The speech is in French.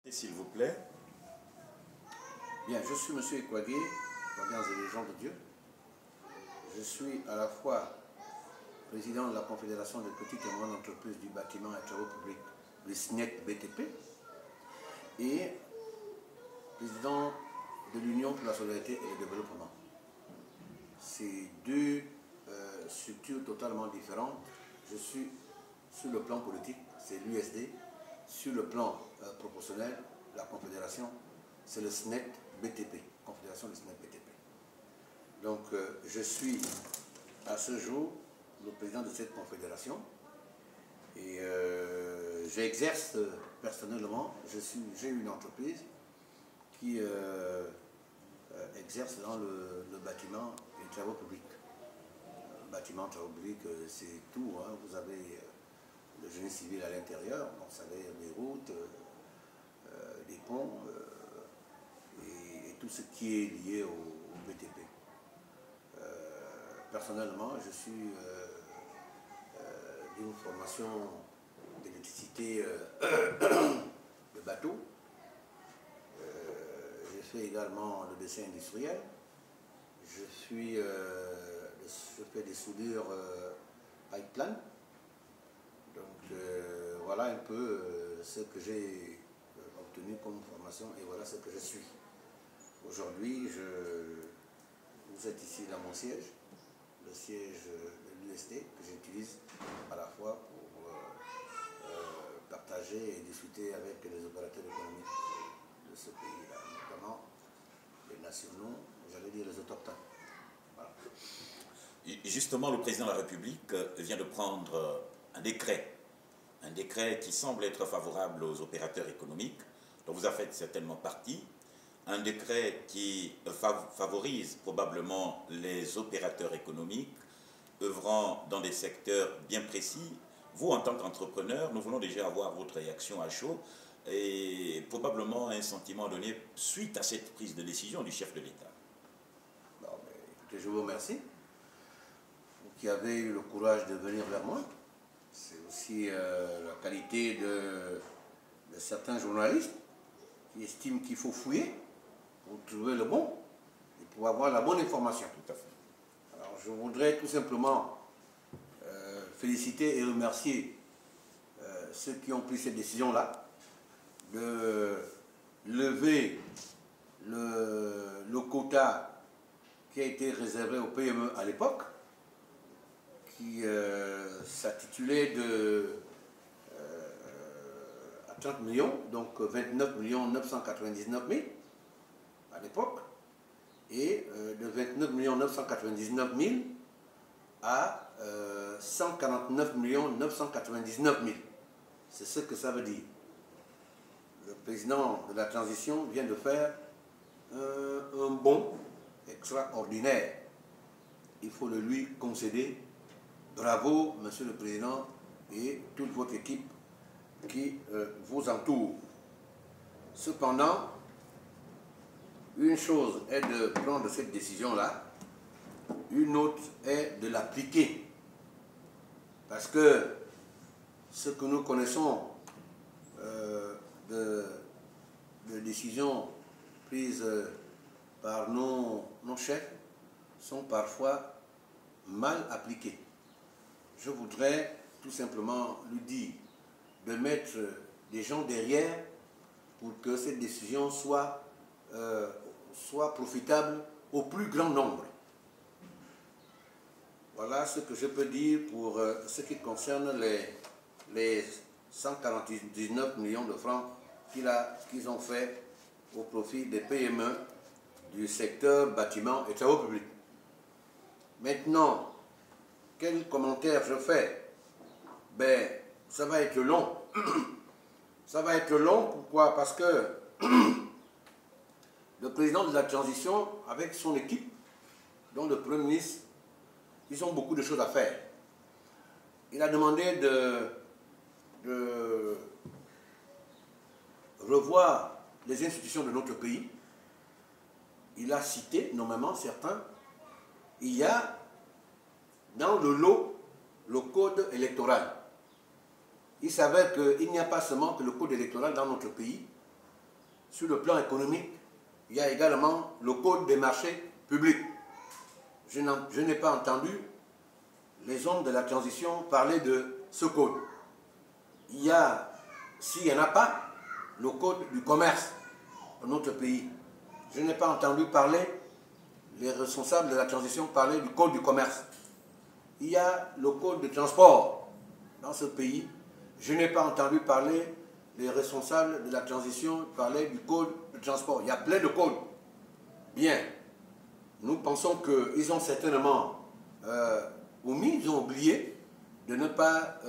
S'il vous plaît. Bien, je suis M. Ekwagé, Guardians et légions de Dieu. Je suis à la fois président de la Confédération des petites et moyennes entreprises du bâtiment et travaux publics, le SNEC BTP, et président de l'Union pour la solidarité et le développement. C'est deux structures totalement différentes. Je suis sur le plan politique, c'est l'USD. Sur le plan proportionnel, la Confédération, c'est le SNEC BTP, Confédération du SNEC BTP. Donc, je suis à ce jour le président de cette confédération et j'exerce personnellement, j'ai une entreprise qui exerce dans le bâtiment et les travaux publics. Bâtiment, travaux publics, c'est tout, hein. Vous avez le génie civil à l'intérieur, donc vous savez, les routes, les ponts et tout ce qui est lié au BTP. Personnellement, je suis d'une formation d'électricité de bateau. J'ai fait également le dessin industriel. Je fais des soudures pipeline. Donc voilà un peu ce que j'ai obtenu comme formation et voilà ce que je suis. Aujourd'hui, vous êtes ici dans mon siège, le siège de l'USD que j'utilise à la fois pour partager et discuter avec les opérateurs économiques de ce pays-là, notamment les nationaux, j'allais dire les autochtones. Voilà. Justement, le président de la République vient de prendre un décret qui semble être favorable aux opérateurs économiques, dont vous en faites certainement partie, un décret qui favorise probablement les opérateurs économiques œuvrant dans des secteurs bien précis. Vous, en tant qu'entrepreneur, nous voulons déjà avoir votre réaction à chaud et probablement un sentiment donné suite à cette prise de décision du chef de l'État. Bon, écoutez, je vous remercie. Vous qui avez eu le courage de venir vers moi. C'est aussi la qualité de certains journalistes qui estiment qu'il faut fouiller pour trouver le bon et pour avoir la bonne information. Tout à fait. Alors, je voudrais tout simplement féliciter et remercier ceux qui ont pris cette décision-là de lever le quota qui a été réservé aux PME à l'époque, qui s'intitulait à 30 millions, donc 29 999 000 à l'époque, et de 29 999 000 à 149 999 000. C'est ce que ça veut dire. Le président de la transition vient de faire un bond extraordinaire. Il faut le lui concéder. Bravo, Monsieur le Président, et toute votre équipe qui vous entoure. Cependant, une chose est de prendre cette décision-là, une autre est de l'appliquer. Parce que ce que nous connaissons de décisions prises par nos chefs sont parfois mal appliquées. Je voudrais tout simplement lui dire de mettre des gens derrière pour que cette décision soit profitable au plus grand nombre. Voilà ce que je peux dire pour ce qui concerne les 149 millions de francs qu'ils ont fait au profit des PME du secteur bâtiment et travaux publics. Maintenant, quel commentaire je fais? Ben, ça va être long. Ça va être long, pourquoi? Parce que le président de la transition, avec son équipe, dont le Premier ministre, ils ont beaucoup de choses à faire. Il a demandé de revoir les institutions de notre pays. Il a cité, nommément certains, il y a dans le lot le code électoral. Il s'avère qu'il n'y a pas seulement que le code électoral dans notre pays, sur le plan économique, il y a également le code des marchés publics. Je n'ai pas entendu les hommes de la transition parler de ce code. Il y a, s'il n'y en a pas, le code du commerce dans notre pays. Je n'ai pas entendu parler, les responsables de la transition parler du code du commerce. Il y a le code de transport dans ce pays. Je n'ai pas entendu parler, les responsables de la transition parler du code de transport. Il y a plein de codes. Bien. Nous pensons qu'ils ont certainement omis, ils ont oublié de ne pas